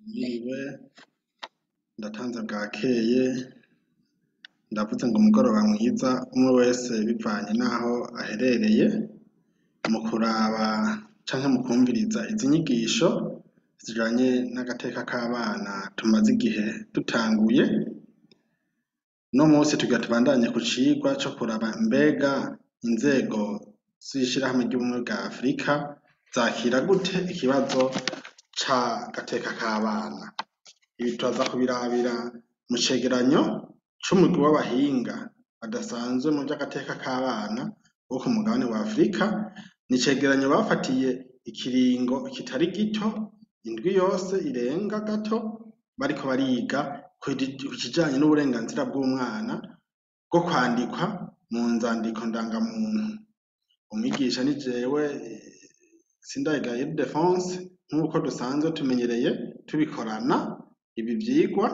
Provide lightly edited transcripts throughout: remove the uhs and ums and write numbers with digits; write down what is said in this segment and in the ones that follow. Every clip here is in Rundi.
Mwiriwe, ndatanze bwakeye, ndavuze ngo umugoroba mwiza umwe wese bivanye n'aho aherereye, mu kuraba canke mu kwumviriza izi nyigisho zijanye n'agateka k'abana tumaze igihe dutanguye. Uno munsi tugira tubandanye ku cigwa co kuraba mbega inzego z'ishirahamwe ry'ubumwe bwa Afurika zakira gute ikibazo c'agateka k'abana. Ibi turaza kubirabira mu cegeranyo c'umugwi w'abahinga badasanzwe mu vy'agateka k'abana bo ku mugabane wa Afurika. Ni icegeranyo bafatiye ikiringo kitari gito, indwi yose irenga gato, bariko bariga ku kijanye n'uburenganzira bw'umwana bwo kwandikwa mu nzandiko ndangamuntu. Umwigisha ni jewe Sindayigaye Ildefonse, nk'uko dusanzwe tumenyereye tubikorana ibi vyigwa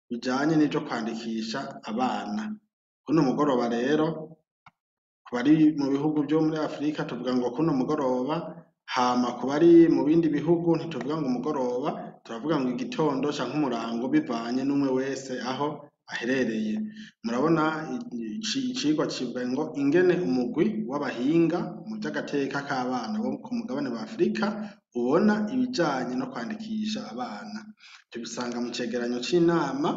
bijanye n'ivyo kwandikisha abana. Kuno mugoroba rero ku bari mu bihugu vyo muri Afurika tuvuga ngo kuno mugoroba, hama ku bari mu bindi bihugu ntituvuga ngo umugoroba, turavuga ngo igitondo canke umurango bivanye n'umwe wese aho aherereye. Murabona icigwa kivuga ngo ingene umugwi w'abahinga mu vy'agateka k'abana bo ku mugabane wa Afurika ubona ibijanye no kwandikisha abana. Tubisanga mu cegeranyo c'inama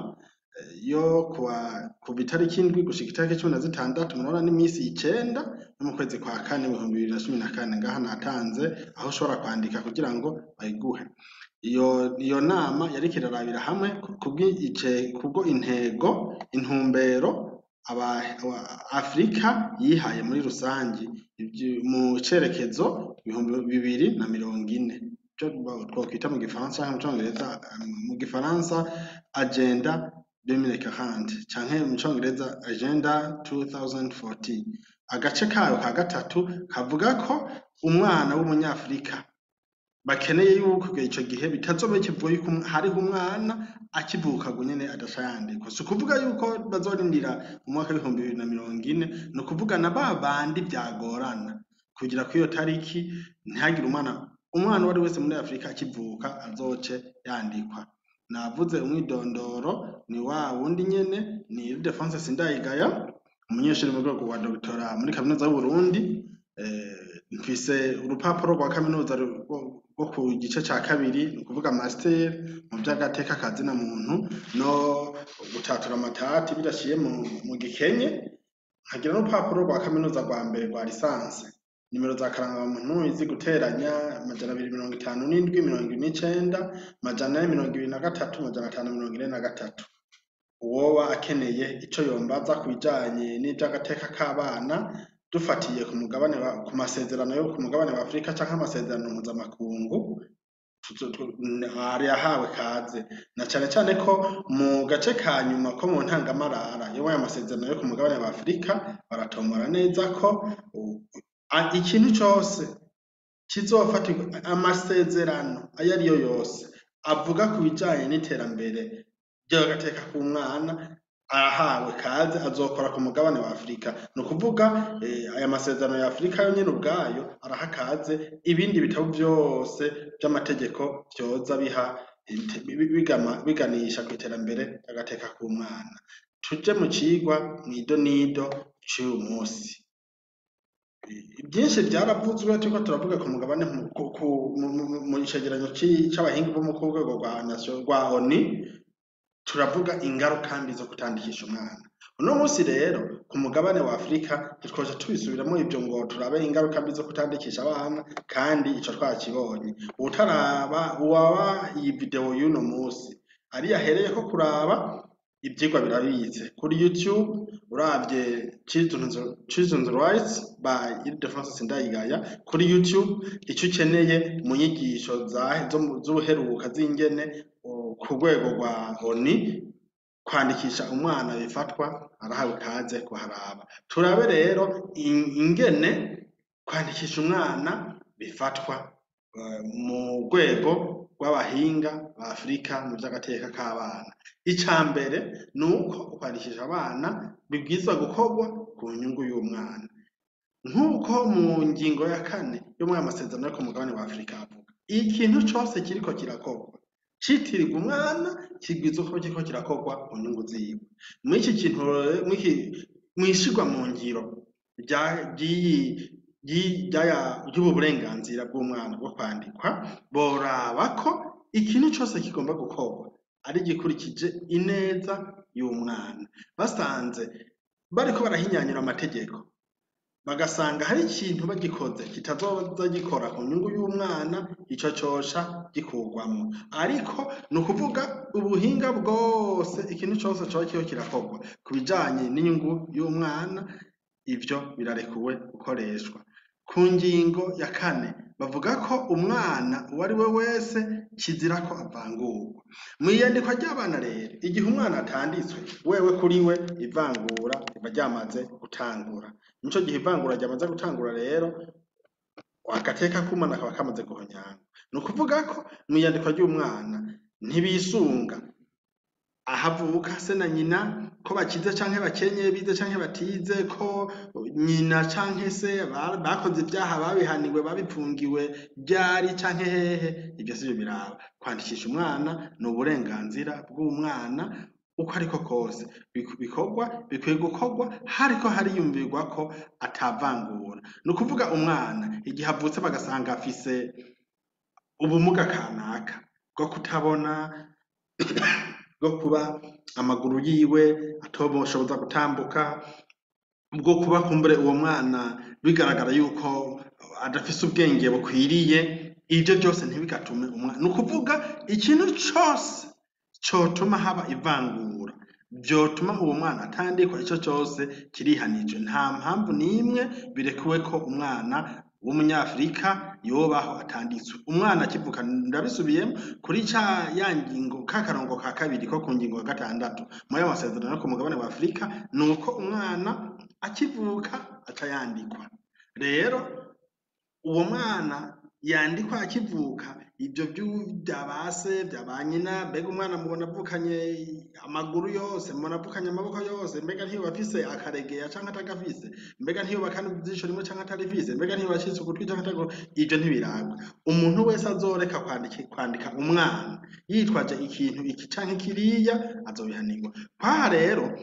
yo kuva itariki indwi gushika itariki 16, murabona n'imisi 9 yo mu kwezi kwa kane 2014. Ngaha natanze aho ushobora kwandika kugira ngo bayiguhe. Iyo nama yariko irarabira hamwe kubwo intumbero Afurika yihaye muri rusangi mu cerekezo 2040, ico twokwita mu gifaransa canke mu congereza, mu gifaransa agenda 2040 canke mu congereza agenda 2040. Agace kayo ka gatatu kavuga ko umwana w'umunyafurika bakeneye yuko ico gihe bitazoba kivuye yuko hariho umwana akivuka nyene adaca yandikwa. Si ukuvuga yuko bazorindira mu mwaka w'2040, ni ukuvuga na babandi vyagorana kugira ko iyo tariki ntihagire umwana uwo ari wese muri Afurika akivuka azoce yandikwa. Navuze umwidondoro ni wa wundi nyene, ni Ildefonse Sindayigaya, umunyeshuri mu rwego rwa doctora muri kaminuza y'Uburundi. Mfise urupapuro rwa kaminuza rwo ku gice ca kabiri, ni ukuvuga master mu vy'agateka kazina muntu no gutatura amatati bidashiye mu gikenye. Nkagira n'urupapuro rwa kaminuza rwa mbere rwa lisanse, nimero za karangamuntu izi guteranya 257 29 423 543. Uwoba akeneye ico yombaza kubijanye n'ivy'agateka k'abana dufatiye ku masezerano yo ku mugabane wa Afurika canke amasezerano mpuzamakungu, yahawe kaze. Na cane cane ko mu gace ka nyuma ko mu ntangamarara yo aya masezerano yo ku mugabane wa Afurika baratomora neza ko ikintu cose kizofatirwa amasezerano ayo ariyo yose avuga ku bijanye n'iterambere ry'agateka k'umwana arahawe kaze, azokora ku mugabane wa Afurika. Ni ukuvuga aya masezerano ya Afurika yo nyene ubwayo araha kaze ibindi bitabo vyose vy'amategeko vyoza biganisha kw'iterambere ry'agateka k'umwana. Tuje mu cigwa mw'idonido c'uyu musi. Byinshi vyaravuzwe turiko turavuga ku mugabane mu cegeranyo c'abahinga bo mu rwego rwa ONU, turavuga ingaruka mbi zo kutandikisha umwana. Uno musi rero ku mugabane wa Afurika ntitwoja tubisubiramo ivyo ngo turabe ingaruka mbi zo kutandikisha abana, kandi ico twakibonye. Uwaba iyi video y'uno musi ari yahereyeko kuraba, ivyigwa birabitse kuri YouTube. Uravye Children's Rights by Ildefonse Sindayigaya kuri YouTube, ico ukeneye mu nyigisho z'ubuheruka z'ingene ku rwego rwa ONU kwandikisha umwana bifatwa, arahawe kaze kuharaba. Turabe rero ingene kwandikisha umwana bifatwa mu rwego rw'abahinga ba Afurika mu vy'agateka k'abana. Ica mbere ni uko kwandikisha abana bibwirizwa gukorwa ku nyungu y'umwana, nk'uko mu ngingo ya 4 yo muri amasezerano yo ku mugabane wa Afurika avuga. Ikintu cose kiriko kirakorwa citirirwa umwana kigwiza uko kiriko kirakorwa mu nyungu ziwe. Muri iki kintu mwishirwa mu ngiro ry'ubu burenganzira bw'umwana bwo kwandikwa, boraba ko ikintu cose kigomba gukorwa ari gikurikije ineza y'umwana. Basanze bariko barahinyanyura amategeko bagasanga hari ikintu bagikoze kitazoza gikora ku nyungu y'umwana, ico cosha gikurwamwo. Ariko ni ukuvuga ubuhinga bwose ikintu cose coba kiriko kirakorwa ku bijanye n'inyungu y'umwana, ivyo birarekuwe gukoreshwa. Ku ngingo ya 4 bavuga ko umwana uwo ari we wese kizira ko avangurwa. Mw'iyandikwa ry'abana rero, igihe umwana atanditswe, wewe kuri we ivangura riba ryamaze gutangura. Nico gihe ivangura ryamaze gutangura rero, agateka k'umwana kaba kamaze guhonyangwa. Ni ukuvuga ko mw'iyandikwa ry'umwana ntibisunga ahavuka se na nyina, ko bakize canke bakenye, bize canke batize, ko nyina canke se bakoze ivyaha babihaniwe babipfungiwe ryari canke hehe, ivyo sivyo biraba. Kwandikisha umwana ni uburenganzira bw'umwana uko ariko kose, bikwiye gukorwa hariko hariyumvirwa ko atavangura. Ni ukuvuga umwana igihe avutse bagasanga afise ubumuga kanaka bwo kutabona, bwo kuba amaguru yiwe atoboshoboza gutambuka, bwo kuba kumbure uwo mwana bigaragara yuko adafise ubwenge bukwiriye, ivyo byose ntibigatume umwana. Ni ukuvuga ikintu cose cotuma haba ivangura, vyotuma uwo mwana atandikwa, ico cose kirihanije. Nta mpamvu n'imwe birekuwe ko umwana w'umunyafrika yobaho atanditswe. Umwana akivuka, ndabisubiyemo kuri ya ngingo k'akarongo ka 2 ko ku ngingo ya 6 muri amasezerano yo ku mugabane wa Afrika, nuko umwana akivuka aca yandikwa. Rero uwo mwana yandikwa akivuka, ivyo vyabase vyabanyina, mbega umwana mubona avukanye amaguru yose, mubona avukanye amaboko yose, mbega ntiyo bafise akaregeya canke atagafise, mbega ntiyo bakana ijisho rimwe canke atarifise, mbega ntiyo bacitse ugutwi canke atagafise, ivyo ntibirabwa. Umuntu wese azoreka kwandika umwana yitwaje ikintu iki canke kiriya azobihanirwa. Kwaha rero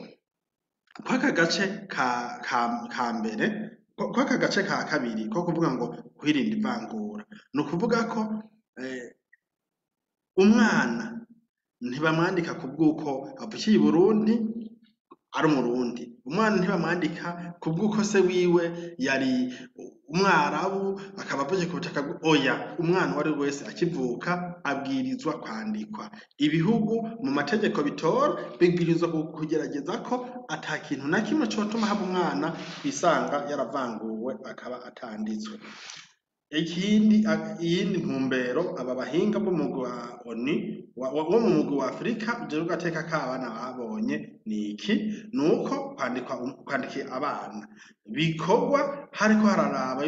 kw'aka gace ka mbere, kw'aka gace ka 2 ko kuvuga ngo kwirinda ivangura, ni ukuvuga ko umwana ntibamwandika ku bw'uko avukiye i Burundi ari umurundi. Umwana ntibamwandika ku bw'uko se wiwe yari umwarabu akaba avuye ku butaka oya. Umwana uwo ari we wese akivuka abwirizwa kwandikwa. Ibihugu mu mategeko bitora bibwirizwa kugerageza ko ata kintu na kimwe cotuma haba umwana kwisanga yaravanguwe akaba atanditswe. Iyindi ntumbero aba bahinga bo mu mugwi wa ONU wo mu mugwi wa Afrika ujejwe agateka k'abana babonye niki, nuko kwandika abana bikorwa hariko hararaba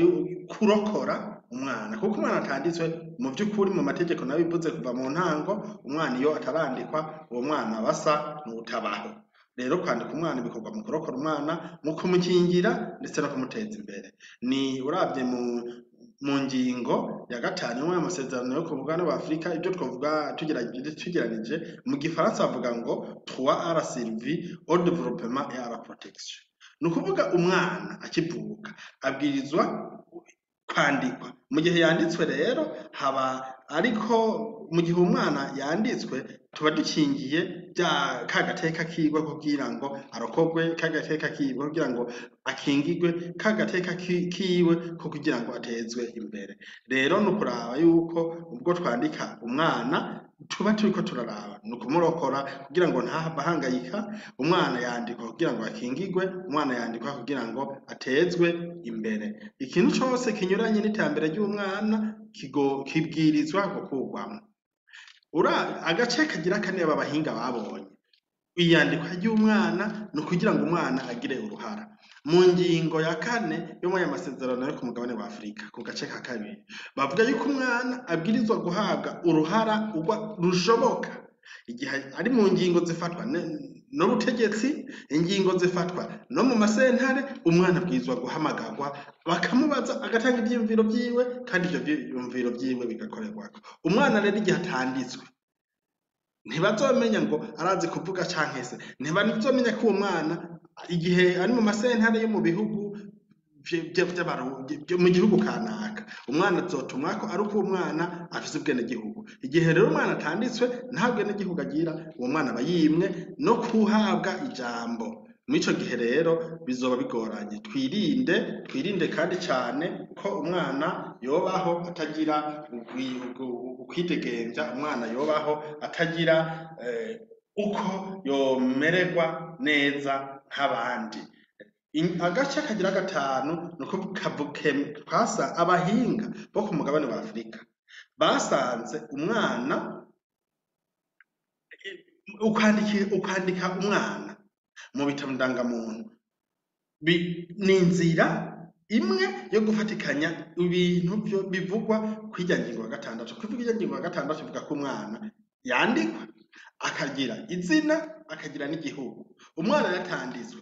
kurokora umwana, kuko umwana atanditswe mu vy'ukuri mu mategeko nabivuze kuva mu ntango, umwana iyo atarandikwa uwo mwana basa n'utabaho. Rero kwandika umwana bikorwa mu kurokora umwana, mu kumukingira ndetse no kumuteza imbere. Ni uravye mu ngingo ya 5 y'amasezerano yo ku mugabane wa Afrika, ibyo twavuga tugeranije mu gifaransa bavuga ngo 3 la survie au développement et à la protection. Ni ukuvuga umwana akivuka abwirizwa kwandikwa. Mu gihe yanditswe rero haba, ariko mu gihe umwana yanditswe tuba dukingiye kagateka kiwe kugira ngo arokorwe, kagateka kiwe kugira ngo akingirwe, kagateka kiwe ko kugira ngo atezwe imbere. Rero no kuraba yuko ubwo twandika umwana tuba turiko turaraba no kumurokora kugira ngo ntahangayika. Umwana yandikwa kugira ngo akingirwe, umwana yandikwa kugira ngo atezwe imbere. Ikintu cose kinyuranye n'iterambere ry'umwana kibwirizwa gukurwamwo. Agace kagira 4 aba bahinga babonye iyandikwa ry'umwana ni ukugira ngo umwana agire uruhara. Mu ngingo ya 4 yo muri amasezerano yo ku mugabane wa Afrika ku gace ka 2 bavuga yuko umwana abwirizwa guhabwa uruhara rushoboka igihe ari mu ngingo zifatwa n'ubutegetsi, ingingo zifatwa no mu masentare. Umwana abwirizwa guhamagarwa bakamubaza agatanga ivyiyumviro vyiwe, kandi ivyo vyiyumviro vyiwe bigakorerwako. Umwana rero igihe atanditswe ntibazomenya ngo arazi kuvuga canke se, ntibazomenya ko uwo mwana igihe ari mu masentare yo mu bihugu mu gihugu kanaka, umwana azotumwa ko ari uko umwana afise ubwenegihugu. Igihe rero umwana atanditswe nta bwenegihugu agira, uwo mwana aba yimwe no kuhabwa ijambo. Mw'ico gihe rero bizoba bigoranye. Twirinde kandi cane ko umwana yobaho atagira ukwidegemvya, umwana yobaho atagira uko yomererwa neza nk'abandi. Agace kagira gatanu nuko kwasa abahinga bo ku mugabane wa Afurika basanze umwana ukandika umwana mu bitabo ndangamuntu ni inzira imwe yo gufatikanya ibintu bivugwa kw'irya ngingo ya gatandatu. Kuvuga irya ngingo ya gatandatu ivuga ko umwana yandikwa akagira izina akagira n'igihugu. Umwana yatanditswe,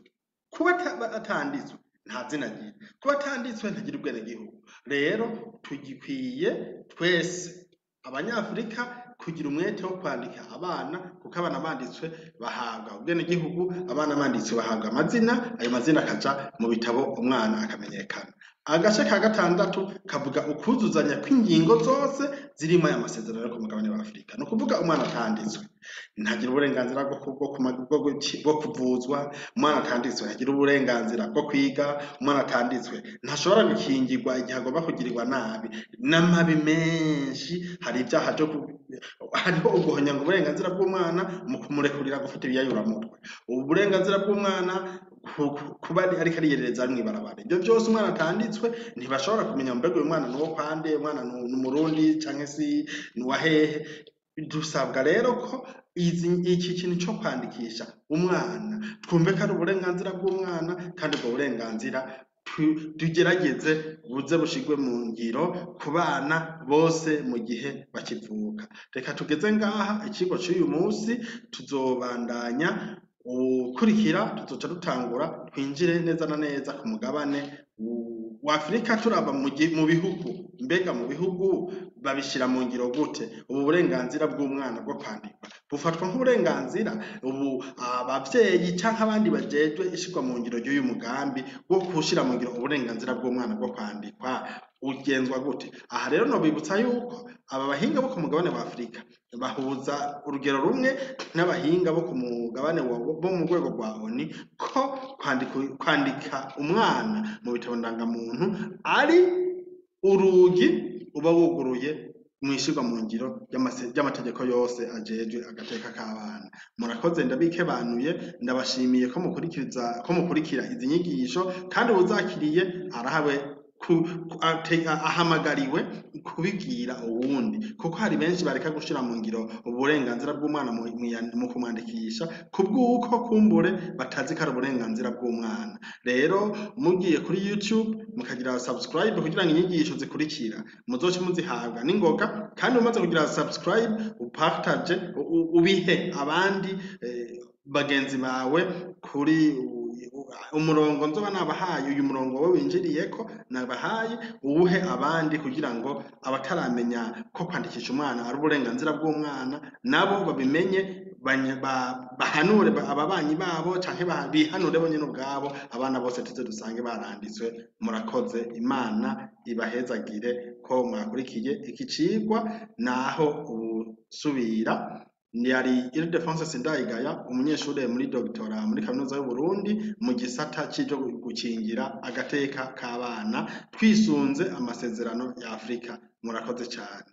kuba atanditswe nta zina agira, kuba atanditswe ntagira ubwenegihugu. Rero tugikwiye twese abanyafurika kugira umwete wo kwandika abana, kuko abana banditswe bahabwa ubwenegihugu, abana banditswe bahabwa amazina, ayo mazina akaja mu bitabo umwana akamenyekana. Agace ka gatandatu kavuga ukuzuzanya kw'ingingo zose zirimo aya masezerano yo ku mugabane wa Afurika. Ni ukuvuga umwana atanditswe ntagira uburenganzira bwo kuvuzwa, umwana atanditswe ntagira uburenganzira bwo kwiga, umwana atanditswe ntashobora gukingirwa igihe agomba kugirirwa nabi n'amabi menshi. Hari ibyaha hariho uguhonyanga uburenganzira bw'umwana mu kumurekurira gufata ibiyayuramutwe, uburenganzira bw'umwana kuba ariko ariyerereza mw'ibarabara. Ibyo byose umwana atanditswe ntibashobora kumenya mbega uyu mwana nuwo kwande, umwana ni umurundi canke si nuwa hehe. Dusabwa rero ko iki kintu cyo kwandikisha umwana twumve ko ari uburenganzira bw'umwana, kandi ubwo burenganzira tugerageze buze bushigwe mu ngiro ku bana bose mu gihe bakivuka. Reka tugeze ngaha ikigo cy'uyu munsi, tuzobandanya ukurikira, tuzoca dutangura twinjire neza na neza ku mugabane wa Afurika turaba mu bihugu. Mbega mu bihugu babishira mu ngiro gute? Ubu burenganzira bw'umwana bwo kwandikwa bufatwa nk'uburenganzira? Ubu abavyeyi canke abandi bajejwe ishirwa mu ngiro y'uyu mugambi wo kushira mu ngiro uburenganzira bw'umwana bwo kwandikwa ugenzwa gute? Aha rero nobibutsa yuko aba bahinga bo ku mugabane wa Afurika bahuza urugero rumwe n'abahinga bo ku mugabane bo mu rwego rwa ONU ko kwandika umwana mu bitabo ndangamuntu ari urugi uba wuguruye mwishirwa mu ngiro ry'amategeko yose ajejwe agateka k'abana. Murakoze, ndabikebanuye, ndabashimiye ko mukurikira izi nyigisho, kandi uzakiriye arahawe ahamagariwe kubibwira uwundi, kuko hari benshi bareka gushira mu ngiro uburenganzira bw'umwana mu kumwandikisha kubw'uko kumbure batazi ko ari uburenganzira bw'umwana. Rero mugiye kuri YouTube mukagira subscribe kugira ngo inyigisho zikurikira muzoce muzihabwa n'ingoga, kandi umaze kugira subscribe upartage ubihe abandi bagenzi bawe kuri umurongo nzoba nabahaye. Uyu murongo we winjiriyeko nabahaye uwuhe abandi, kugira ngo abataramenya ko kwandikisha umwana ari uburenganzira bw'umwana nabo babimenye, bahanure ababanyi babo canke bihanure bonyene ubwabo, abana bose tuze dusange baranditswe. Murakoze, Imana ibahezagire ko mwakurikiye iki cigwa. Naho ubusubira, yari Ildefonse Sindayigaya, umunyeshuri muri doctora muri kaminuza y'u Burundi mu gisata cyo gukingira agateka k'abana twisunze amasezerano ya Afurika. Murakoze cyane.